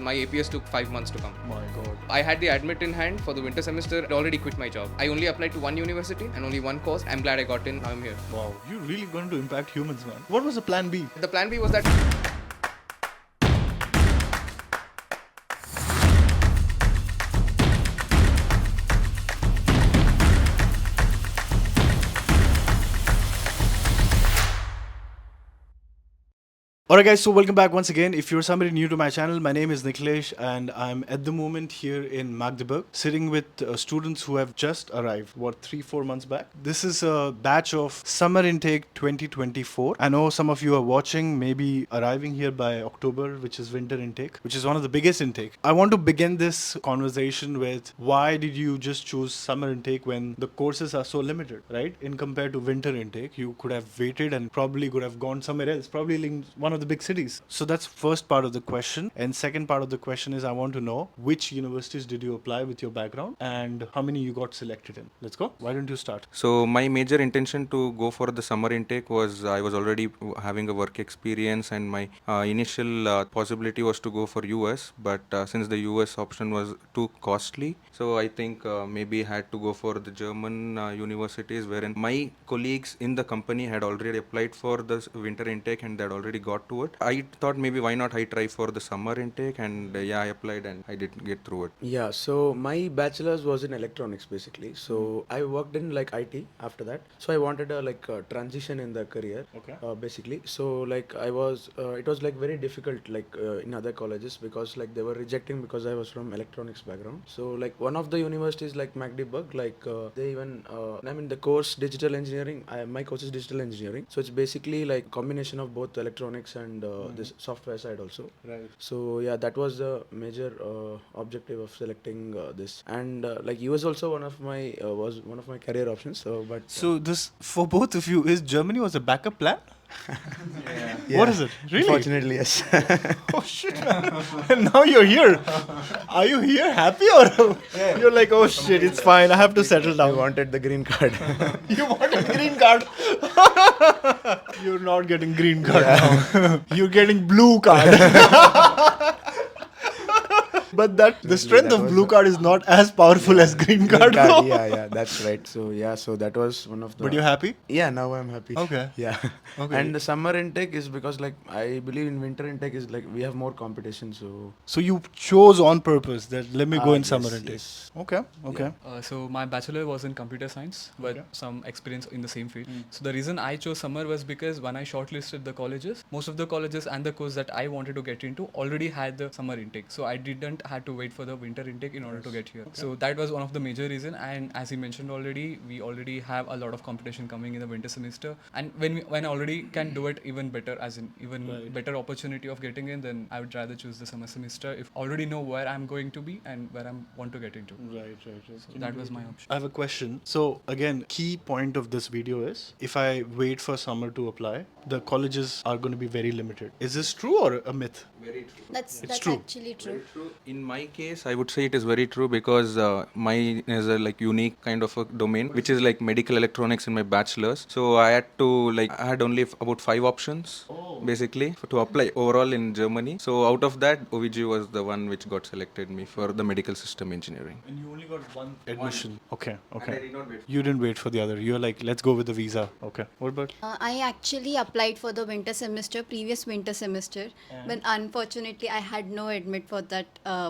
My APS took 5 months to come. My God. I had the admit in hand for the winter semester. I already quit my job. I only applied to one university and only one course. I'm glad I got in. Now I'm here. Wow. You're really going to impact humans, man. What was the plan B? The plan B was that Alright guys, so welcome back once again. If you're somebody new to my channel, my name is Nikhilesh and I'm at the moment here in Magdeburg sitting with students who have just arrived, 3-4 months back. This is a batch of Summer Intake 2024. I know some of you are watching, maybe arriving here by October, which is Winter Intake, which is one of the biggest intake. I want to begin this conversation with why did you just choose Summer Intake when the courses are so limited, right? In compared to Winter Intake, you could have waited and probably could have gone somewhere else, probably in one of the big cities. So that's first part of the question. And second part of the question is I want to know which universities did you apply with your background and how many you got selected in. Let's go. Why don't you start? So my major intention to go for the summer intake was I was already having a work experience, and my initial possibility was to go for US, but since the US option was too costly, so I think maybe had to go for the German universities, wherein my colleagues in the company had already applied for the winter intake and they had already got to it. I thought maybe why not I try for the summer intake, and I applied and I did get through it. Yeah, so my bachelor's was in electronics basically. So I worked in like IT after that. So I wanted a transition in the career. Okay. Basically. So like I was, it was like very difficult in other colleges because like they were rejecting because I was from electronics background. So like one of the universities like Magdeburg, they even, the course digital engineering. My course is digital engineering. So it's basically like combination of both electronics and this software side also. Right. So yeah, that was the major objective of selecting this, and like US also was one of my career options. So this for both of you is Germany was a backup plan? Yeah. What is it? Really? Unfortunately, yes. Oh shit, man. And now you're here. Are you here happy or you're like, oh shit, it's fine, I have to settle I down? wanted the green card. You wanted green card. You're not getting green card now. You're getting blue card. But the strength of blue card is not as powerful as green card. though. Yeah, that's right. So yeah, so that was one of the. But you're happy? Yeah, now I'm happy. Okay. Yeah. Okay. And the summer intake is because like I believe in winter intake is like we have more competition. So you chose on purpose that let me go in yes, summer intake. yes. Okay. Okay. So my bachelor was in computer science, but Okay. some experience in the same field. So the reason I chose summer was because when I shortlisted the colleges, most of the colleges and the course that I wanted to get into already had the summer intake. So I didn't had to wait for the winter intake in order to get here. So that was one of the major reason. And as he mentioned already, we already have a lot of competition coming in the winter semester. And when I already can do it even better, as in even Right. better opportunity of getting in, then I would rather choose the summer semester if I already know where I'm going to be and where I want to get into. Right. So that was my option. I have a question. So again, key point of this video is if I wait for summer to apply, the colleges are going to be very limited. Is this true or a myth? Very true. That's true. actually true. In my case, I would say it is very true because mine is a like unique kind of a domain, which is like medical electronics in my bachelor's. So I had only about 5 options basically to apply overall in Germany. So out of that, OVG was the one which got selected me for the medical system engineering. And you only got one admission. Okay. And I did not wait. You didn't wait for the other. You're like, let's go with the visa. Okay. What about? I actually applied for the previous winter semester, but unfortunately I had no admit for that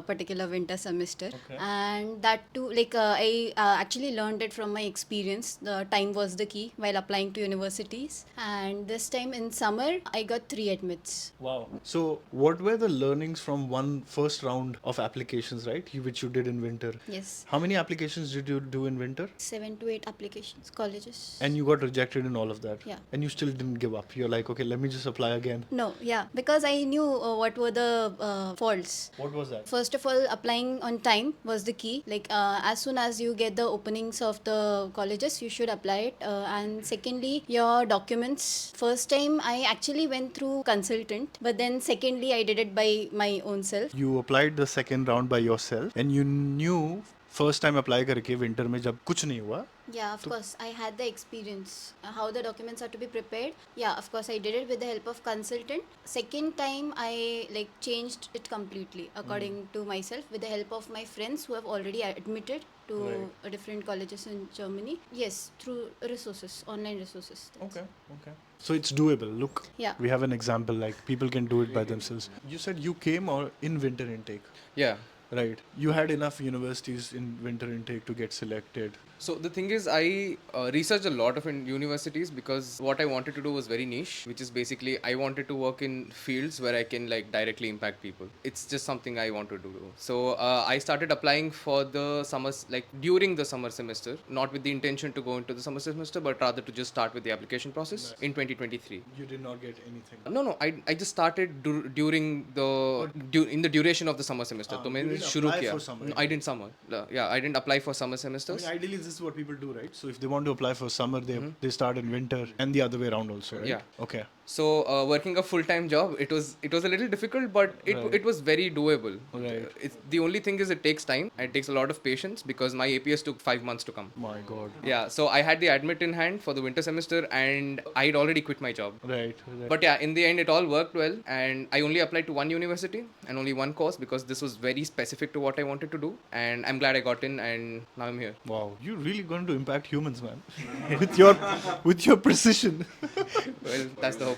particular winter semester. Okay. And that too, I actually learned it from my experience. The time was the key while applying to universities. And this time in summer, I got 3 admits. Wow. So what were the learnings from one first round of applications, right? Which you did in winter. Yes. How many applications did you do in winter? 7 to 8 applications, colleges. And you got rejected in all of that. Yeah. And you still didn't give up. You're like, okay, let me just apply again. No, yeah, because I knew what were the faults. What was that? First of all, applying on time was the key. As soon as you get the openings of the colleges, you should apply it. And secondly, your documents. First time, I actually went through consultant, but then secondly, I did it by my own self. You applied the second round by yourself and you knew first time apply करके winter में जब कुछ नहीं हुआ Yeah, of course. I had the experience how the documents are to be prepared. Yeah, of course, I did it with the help of consultant. Second time, I like changed it completely according to myself with the help of my friends who have already admitted to different colleges in Germany. Yes, through resources, online resources. That's Okay. So it's doable. Look, Yeah. we have an example like people can do it by themselves. You said you came or in winter intake, Yeah. right? You had enough universities in winter intake to get selected. So the thing is, I researched a lot of universities because what I wanted to do was very niche, which is basically I wanted to work in fields where I can like directly impact people. It's just something I wanted to do. So I started applying for the summers, like during the summer semester, not with the intention to go into the summer semester, but rather to just start with the application process in 2023. You did not get anything. No, I just started during in the duration of the summer semester. तो you मैंने didn't शुरू apply किया. for summer No, I didn't summer. Yeah, I didn't apply for summer I semesters. mean, ideally, this is what people do, right? So if they want to apply for summer, they start in winter and the other way around also, right? Yeah. Okay. So working a full-time job, it was a little difficult, but it was very doable. Right. It's the only thing is it takes time. It takes a lot of patience because my APS took 5 months to come. My God. Yeah, so I had the admit in hand for the winter semester, and I'd already quit my job. Right. But yeah, in the end, it all worked well, and I only applied to one university and only one course because this was very specific to what I wanted to do, and I'm glad I got in, and now I'm here. Wow, you're really going to impact humans, man, with your precision. Well, that's the hope.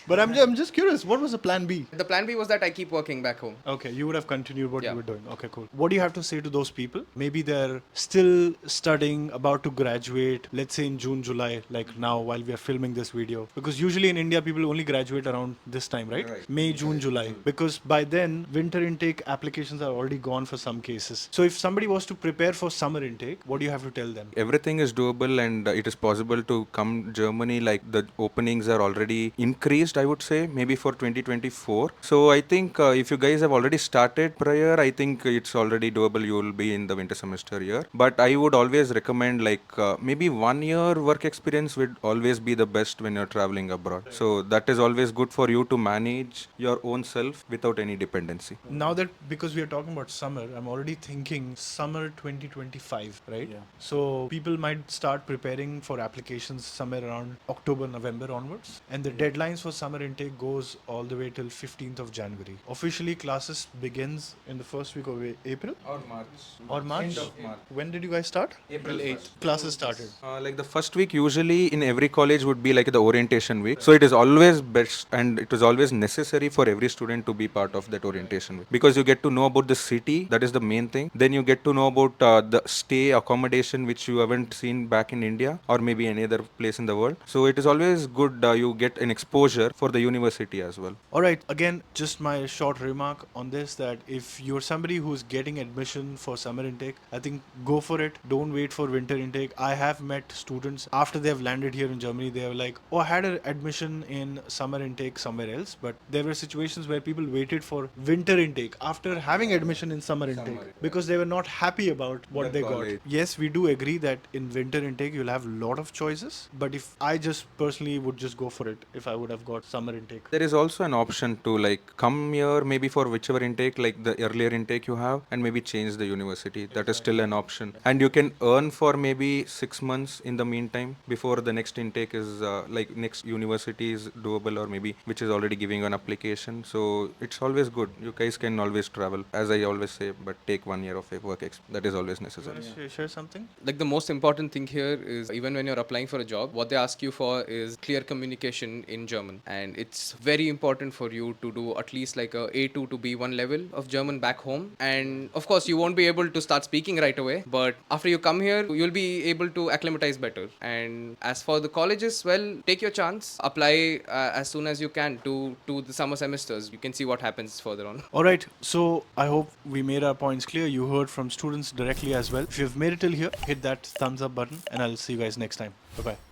But I'm just curious, what was the plan B? The plan B was that I keep working back home. Okay, you would have continued what Yeah. you were doing. Okay, cool. What do you have to say to those people? Maybe they're still studying, about to graduate, let's say in June, July, like now while we are filming this video. Because usually in India, people only graduate around this time, right? May, June, July. Because by then, winter intake applications are already gone for some cases. So if somebody was to prepare for summer intake, what do you have to tell them? Everything is doable, and it is possible to come Germany. Like the openings are already increased, I would say, maybe for 2024. So I think if you guys have already started prior, I think it's already doable. You will be in the winter semester year. But I would always recommend like maybe 1 year work experience would always be the best when you're traveling abroad. So that is always good for you to manage your own self without any dependency. Now that, because we are talking about summer, I'm already thinking summer 2025, right? Yeah. So people might start preparing for applications somewhere around October, November onwards. And the deadlines for summer intake goes all the way till 15th of January. Officially, classes begins in the first week of April Or March. or March. End of March. When did you guys start? April 8th. Classes started. Like the first week usually in every college would be like the orientation week. So it is always best and it is always necessary for every student to be part of that orientation week. Because you get to know about the city, that is the main thing. Then you get to know about the stay accommodation which you haven't seen back in India or maybe any other place in the world. So it is always good you get an exposure for the university as well. All right, again, just my short remark on this, that if you're somebody who's getting admission for summer intake, I think go for it. Don't wait for winter intake. I have met students after they have landed here in Germany, they were like, oh, I had an admission in summer intake somewhere else, but there were situations where people waited for winter intake after having admission in summer intake because they were not happy about what The they college. got. Yes, we do agree that in winter intake you'll have a lot of choices, but if I just personally would just go for it if I would have got summer intake. There is also an option to like come here maybe for whichever intake, like the earlier intake you have, and maybe change the university. That is still an option. And you can earn for maybe 6 months in the meantime before the next intake is like next university is doable or maybe which is already giving you an application. So it's always good. You guys can always travel, as I always say, but take 1 year of work that is always necessary. Share something? Like the most important thing here is even when you're applying for a job, what they ask you for is clear communication in German, and it's very important for you to do at least like a A2 to B1 level of German back home. And of course you won't be able to start speaking right away, but after you come here you'll be able to acclimatize better. And as for the colleges, well, take your chance, apply as soon as you can to the summer semesters. You can see what happens further on. All right, so I hope we made our points clear. You heard from students directly as well. If you've made it till here, hit that thumbs up button and I'll see you guys next time. Bye-bye.